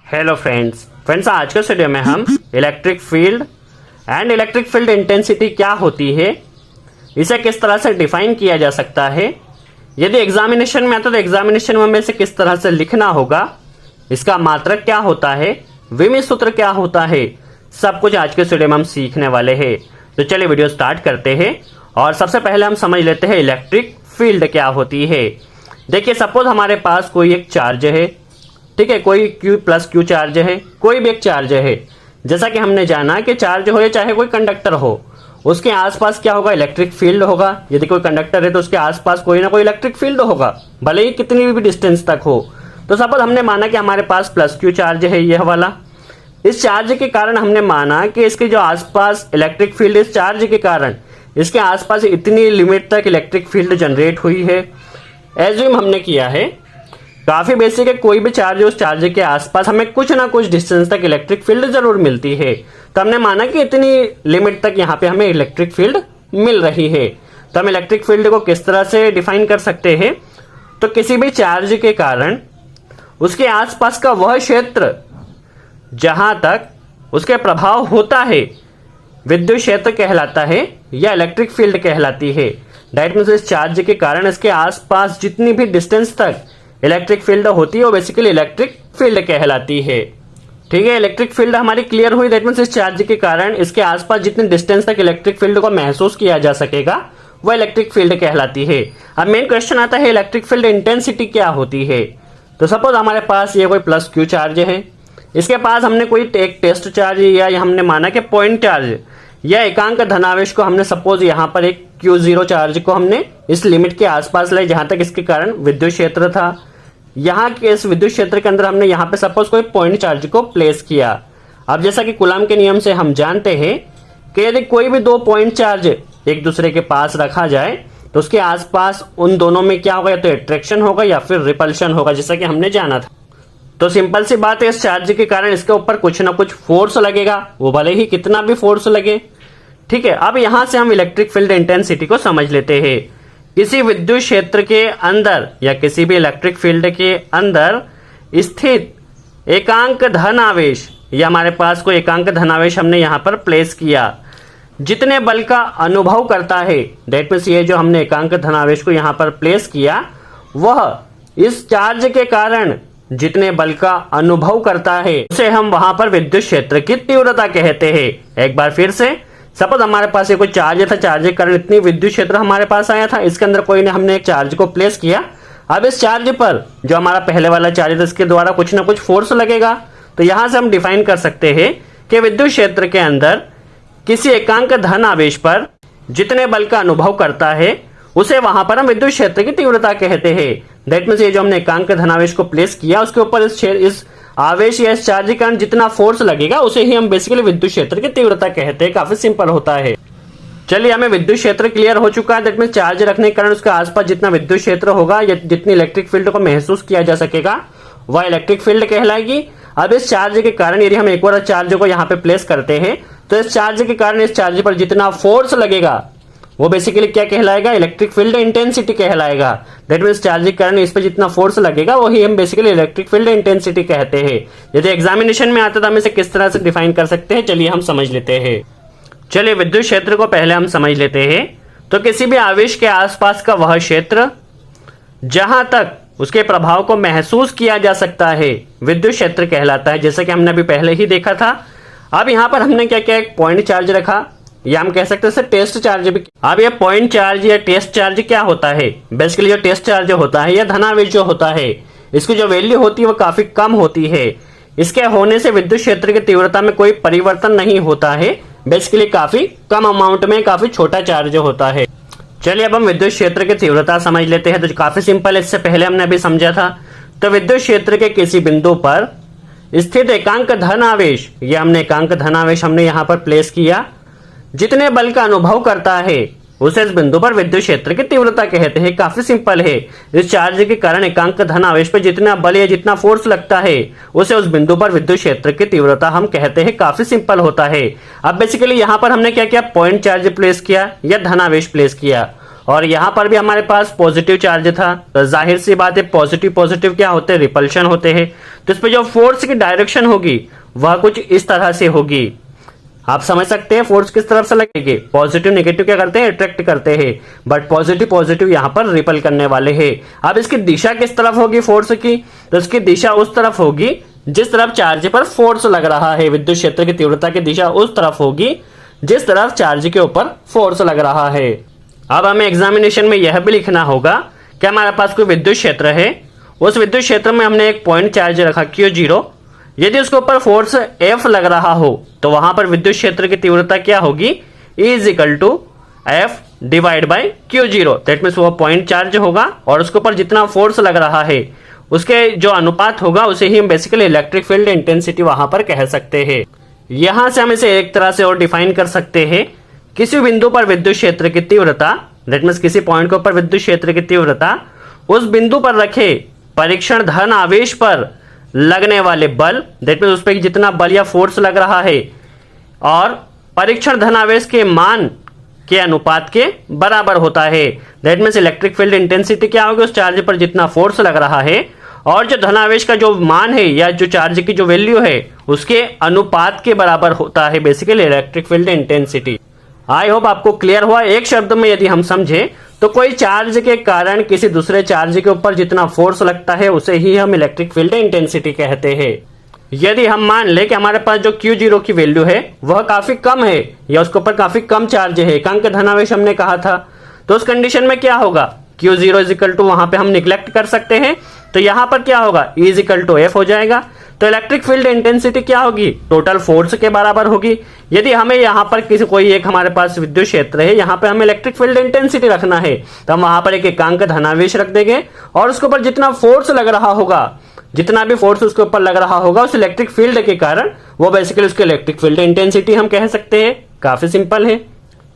Hello friends आज के video में हम electric field and electric field intensity क्या होती है, इसे किस तरह से डिफाइन किया जा सकता है, यदि एग्जामिनेशन में आता तो एग्जामिनेशन में इसे किस तरह से लिखना होगा, इसका मात्रक क्या होता है, विमी सूत्र क्या होता है, सब कुछ आज के वीडियो में हम सीखने वाले हैं। तो चलिए वीडियो स्टार्ट करते हैं और सबसे पहले हम समझ लेते हैं इलेक्ट्रिक फील्ड क्या होती है। देखिए सपोज हमारे पास कोई एक चार्ज है, ठीक है, कोई Q प्लस Q चार्ज है, कोई भी एक चार्ज है। जैसा कि हमने जाना कि चार्ज हो या चाहे कोई कंडक्टर हो, उसके आसपास क्या होगा, इलेक्ट्रिक फील्ड होगा। यदि कोई कंडक्टर है तो उसके आसपास कोई ना कोई इलेक्ट्रिक फील्ड होगा, भले ही कितनी भी डिस्टेंस तक हो। तो सपोज हमने माना कि हमारे पास प्लस Q चार्ज है, यह वाला। इस चार्ज के कारण हमने माना कि इसके जो आसपास इलेक्ट्रिक फील्ड, इस चार्ज के कारण इसके आसपास इतनी लिमिट तक इलेक्ट्रिक फील्ड जनरेट हुई है। एज्यूम हमने किया है, काफी बेसिक है, कोई भी चार्ज उस चार्ज के आसपास हमें कुछ ना कुछ डिस्टेंस तक इलेक्ट्रिक फील्ड जरूर मिलती है। तो हमने माना कि इतनी लिमिट तक यहाँ पे हमें इलेक्ट्रिक फील्ड मिल रही है। तो हम इलेक्ट्रिक फील्ड को किस तरह से डिफाइन कर सकते हैं, तो किसी भी चार्ज के कारण उसके आसपास का वह क्षेत्र जहां तक उसके प्रभाव होता है, विद्युत क्षेत्र कहलाता है या इलेक्ट्रिक फील्ड कहलाती है। दैट मींस इस चार्ज के कारण इसके आसपास जितनी भी डिस्टेंस तक इलेक्ट्रिक फील्ड होती है वो बेसिकली इलेक्ट्रिक फील्ड कहलाती है। ठीक है, इलेक्ट्रिक फील्ड हमारी क्लियर हुई। दैट मींस इस चार्ज के कारण इसके आसपास जितनी डिस्टेंस तक इलेक्ट्रिक फील्ड को महसूस किया जा सकेगा वो इलेक्ट्रिक फील्ड कहलाती है। अब मेन क्वेश्चन आता है इलेक्ट्रिक फील्ड इंटेंसिटी क्या होती है। तो सपोज हमारे पास ये कोई प्लस Q चार्ज है, इसके पास हमने कोई एक टेस्ट चार्ज या हमने माना कि पॉइंट चार्ज या एकांक धनावेश को हमने सपोज यहाँ पर एक Q0 चार्ज को हमने इस लिमिट के आसपास लाए जहां तक इसके कारण विद्युत क्षेत्र था। यहाँ के इस विद्युत क्षेत्र के अंदर हमने यहाँ पे सपोज कोई पॉइंट चार्ज को प्लेस किया। अब जैसा कि कूलम के नियम से हम जानते हैं कि यदि कोई भी दो पॉइंट चार्ज एक दूसरे के पास रखा जाए तो उसके आसपास उन दोनों में क्या होगा, या तो अट्रैक्शन होगा या फिर रिपल्शन होगा, जैसा कि हमने जाना था। तो सिंपल सी बात है, इस चार्ज के कारण इसके ऊपर कुछ ना कुछ फोर्स लगेगा, वो भले ही कितना भी फोर्स लगे। ठीक है, अब यहां से हम इलेक्ट्रिक फील्ड इंटेंसिटी को समझ लेते हैं। किसी विद्युत क्षेत्र के अंदर या किसी भी इलेक्ट्रिक फील्ड के अंदर स्थित एकांक धन आवेश, या हमारे पास कोई एकांक धनावेश हमने यहाँ पर प्लेस किया, जितने बल का अनुभव करता है, दैट मींस ये जो हमने एकांक धनावेश को यहाँ पर प्लेस किया वह इस चार्ज के कारण जितने बल का अनुभव करता है उसे हम वहां पर विद्युत क्षेत्र की तीव्रता कहते हैं। एक बार फिर से, सपोज हमारे पास ये कोई चार्ज था, चार्ज के कारण इतनी विद्युत क्षेत्र हमारे पास आया था, इसके अंदर कोई ने हमने एक चार्ज को प्लेस किया। अब इस चार्ज पर जो हमारा पहले वाला चार्ज था इसके द्वारा कुछ ना कुछ फोर्स लगेगा। तो यहां से हम डिफाइन कर सकते हैं कि विद्युत क्षेत्र के अंदर किसी एकांक धन आवेश पर जितने बल का अनुभव करता है उसे वहां पर हम विद्युत क्षेत्र की तीव्रता कहते हैं। दैट मींस ये जो हमने एकांक धनावेश को प्लेस किया उसके ऊपर इस आवेश या इस चार्ज के कारण जितना फोर्स लगेगा उसे ही हम बेसिकली विद्युत क्षेत्र की तीव्रता कहते हैं। काफी सिंपल होता है। चलिए, हमें विद्युत क्षेत्र क्लियर हो चुका है। दैट मींस चार्ज रखने के कारण उसके आसपास जितना विद्युत क्षेत्र होगा या जितनी इलेक्ट्रिक फील्ड को महसूस किया जा सकेगा वह इलेक्ट्रिक फील्ड कहलाएगी। अब इस चार्ज के कारण यदि हम एक और चार्ज को यहाँ पे प्लेस करते हैं तो इस चार्ज के कारण इस चार्ज पर जितना फोर्स लगेगा वो बेसिकली क्या कहलाएगा, इलेक्ट्रिक फील्ड इंटेंसिटी कहलाएगा। दैट मींस चार्ज के कारण इस पर जितना फोर्स लगेगा वही हम बेसिकली इलेक्ट्रिक फील्ड इंटेंसिटी कहते हैं। यदि एग्जामिनेशन में आता तो हम इसे किस तरह से डिफाइन कर सकते हैं, चलिए हम समझ लेते हैं। चलिए विद्युत क्षेत्र को पहले हम समझ लेते हैं। तो किसी भी आवेश के आसपास का वह क्षेत्र जहां तक उसके प्रभाव को महसूस किया जा सकता है विद्युत क्षेत्र कहलाता है, जैसे कि हमने अभी पहले ही देखा था। अब यहाँ पर हमने क्या किया, एक पॉइंट चार्ज रखा, या हम कह सकते हैं टेस्ट चार्ज भी। अब ये पॉइंट चार्ज या टेस्ट चार्ज क्या होता है, बेसिकली जो टेस्ट चार्ज होता है या धनावेश जो होता है इसकी जो वैल्यू होती है वो काफी कम होती है। इसके होने से विद्युत क्षेत्र की तीव्रता में कोई परिवर्तन नहीं होता है, बेसिकली काफी कम अमाउंट में काफी छोटा चार्ज होता है। चलिए अब हम विद्युत क्षेत्र की तीव्रता समझ लेते हैं। तो काफी सिंपल है, इससे पहले हमने अभी समझा था। तो विद्युत क्षेत्र के किसी बिंदु पर स्थित एकांक धन आवेश, या हमने एकांक धनावेश हमने यहाँ पर प्लेस किया, जितने बल का अनुभव करता है उसे इस बिंदु पर विद्युत क्षेत्र की तीव्रता कहते हैं। काफी सिंपल है, इस चार्ज के कारण एकांक धन आवेश पर जितना बल या जितना फोर्स लगता है उसे उस बिंदु पर विद्युत क्षेत्र की तीव्रता हम कहते हैं। काफी सिंपल होता है। अब बेसिकली यहाँ पर हमने क्या किया, पॉइंट चार्ज प्लेस किया या धनावेश प्लेस किया, और यहां पर भी हमारे पास पॉजिटिव चार्ज था, तो जाहिर सी बात है पॉजिटिव पॉजिटिव क्या होते हैं, रिपल्शन होते हैं। तो इस पे जो फोर्स की डायरेक्शन होगी वह कुछ इस तरह से होगी। आप समझ सकते हैं फोर्स किस तरफ से लगेगी, पॉजिटिव नेगेटिव क्या करते हैं, अट्रैक्ट करते हैं, बट पॉजिटिव पॉजिटिव यहां पर रिपल करने वाले हैं। अब इसकी दिशा किस तरफ होगी फोर्स की, तो इसकी दिशा उस तरफ होगी जिस तरफ चार्ज पर फोर्स लग रहा है। विद्युत क्षेत्र की तीव्रता की दिशा उस तरफ होगी जिस तरफ चार्ज के ऊपर फोर्स लग रहा है। अब हमें एग्जामिनेशन में यह भी लिखना होगा कि हमारे पास कोई विद्युत क्षेत्र है, उस विद्युत क्षेत्र में हमने एक पॉइंट चार्ज रखा Q0, यदि उसके ऊपर फोर्स F लग रहा हो तो वहां पर विद्युत क्षेत्र की तीव्रता क्या होगी, E = F divide by Q0। That means वो पॉइंट चार्ज होगा और उसके ऊपर जितना फोर्स लग रहा है उसके जो अनुपात होगा उसे ही हम बेसिकली इलेक्ट्रिक फील्ड इंटेंसिटी वहां पर कह सकते हैं। यहां से हम इसे एक तरह से और डिफाइन कर सकते हैं, किसी बिंदु पर विद्युत क्षेत्र की तीव्रता, दैट मीन्स किसी पॉइंट के ऊपर विद्युत क्षेत्र की तीव्रता उस बिंदु पर रखे परीक्षण धन आवेश पर लगने वाले बल, दैट मीन्स उस पर जितना बल या फोर्स लग रहा है और परीक्षण धनावेश के मान के अनुपात के बराबर होता है। That means electric field intensity क्या होगी, उस चार्ज पर जितना फोर्स लग रहा है और जो धनावेश का जो मान है या जो चार्ज की जो वैल्यू है उसके अनुपात के बराबर होता है basically electric field intensity. I hope आपको क्लियर हुआ। एक शब्द में यदि हम समझे तो कोई चार्ज के कारण किसी दूसरे चार्ज के ऊपर जितना फोर्स लगता है उसे ही हम इलेक्ट्रिक फील्ड इंटेंसिटी कहते हैं। यदि हम मान ले कि हमारे पास जो Q0 की वैल्यू है वह काफी कम है या उसके ऊपर काफी कम चार्ज है, एकांक धनावेश हमने कहा था, तो उस कंडीशन में क्या होगा, Q0 = वहां पे हम निग्लेक्ट कर सकते हैं, तो यहां पर क्या होगा, E = F हो जाएगा। तो इलेक्ट्रिक फील्ड इंटेंसिटी क्या होगी, टोटल फोर्स के बराबर होगी। यदि हमें यहाँ पर किसी कोई एक हमारे पास विद्युत क्षेत्र है, यहाँ पे हमें इलेक्ट्रिक फील्ड इंटेंसिटी रखना है, तो हम वहां पर एक एकांक धनावेश रख देंगे और उसके ऊपर जितना फोर्स लग रहा होगा, जितना भी फोर्स उसके ऊपर लग रहा होगा उस इलेक्ट्रिक फील्ड के कारण वो बेसिकली उसकी इलेक्ट्रिक फील्ड इंटेंसिटी हम कह सकते हैं। काफी सिंपल है।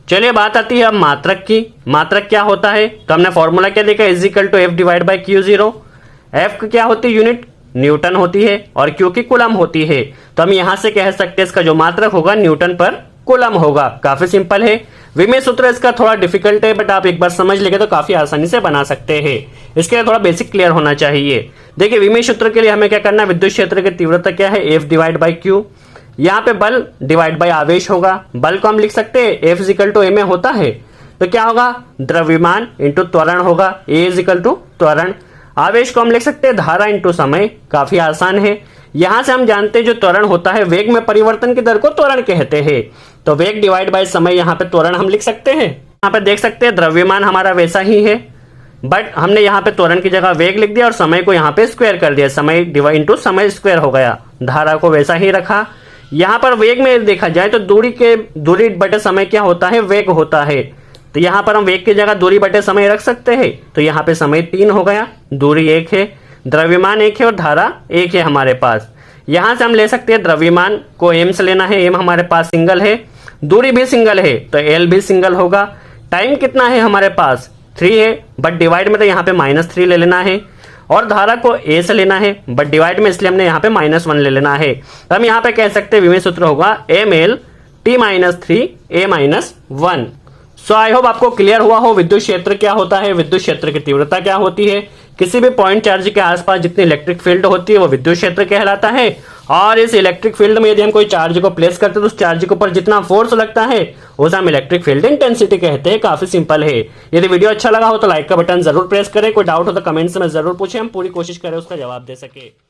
चलिए बात आती है अब मात्रक की। मात्रक क्या होता है, तो हमने फॉर्मूला क्या देखा, E = F divide by Q0। F क्या होती है, यूनिट न्यूटन होती है और Q की कूलम होती है, तो हम यहां से कह सकते हैं इसका जो मात्रक होगा न्यूटन पर कूलम होगा। काफी सिंपल है। विमेय सूत्र इसका थोड़ा डिफिकल्ट है बट आप एक बार समझ लेंगे तो काफी आसानी से बना सकते हैं। इसके लिए थोड़ा बेसिक क्लियर होना चाहिए। देखिए विमेय सूत्र के लिए हमें क्या करना है, विद्युत क्षेत्र की तीव्रता क्या है, F डिवाइड बाई Q। यहाँ पे बल डिवाइड बाई आवेश होगा। बल को हम लिख सकते हैं F = ma होता है, तो क्या होगा, द्रव्यमान इंटू त्वरण होगा, A = त्वरण। आवेश को हम लिख सकते हैं धारा इंटू समय। काफी आसान है। यहां से हम जानते हैं जो त्वरण होता है वेग में परिवर्तन की दर को त्वरण कहते हैं, तो वेग डिवाइड बाय समय, यहाँ पे त्वरण हम लिख सकते हैं। यहाँ पे देख सकते हैं द्रव्यमान हमारा वैसा ही है बट हमने यहाँ पे त्वरण की जगह वेग लिख दिया और समय को यहाँ पे स्क्वायर कर दिया, समय डिवाइड इंटू समय स्क्वायर हो गया। धारा को वैसा ही रखा। यहाँ पर वेग में देखा जाए तो दूरी बटे समय क्या होता है, वेग होता है, तो यहाँ पर हम वेग की जगह दूरी बटे समय रख सकते हैं, तो यहाँ पे समय 3 हो गया, दूरी 1 है, द्रव्यमान 1 है और धारा 1 है हमारे पास। यहाँ से हम ले सकते हैं द्रव्यमान को m से लेना है, m हमारे पास सिंगल है, दूरी भी सिंगल है तो l भी सिंगल होगा। टाइम कितना है हमारे पास 3 है बट डिवाइड में तो यहाँ पे -3 ले लेना है और धारा को a से लेना है बट डिवाइड में इसलिए हमने यहाँ पे -1 ले लेना है। तो हम यहाँ पे कह सकते हैं विमेय सूत्र होगा ml t-3 a-1। So I hope आपको क्लियर हुआ हो विद्युत क्षेत्र क्या होता है, विद्युत क्षेत्र की तीव्रता क्या होती है, किसी भी पॉइंट चार्ज के आसपास जितनी इलेक्ट्रिक फील्ड होती है वो विद्युत क्षेत्र कहलाता है। और इस इलेक्ट्रिक फील्ड में यदि हम कोई चार्ज को प्लेस करते हैं तो उस चार्ज के ऊपर जितना फोर्स लगता है उसे हम इलेक्ट्रिक फील्ड इंटेंसिटी कहते हैं। काफी सिंपल है। यदि वीडियो अच्छा लगा हो तो लाइक का बटन जरूर प्रेस करें। कोई डाउट हो तो कमेंट्स में जरूर पूछें, हम पूरी कोशिश करें उसका जवाब दे सके।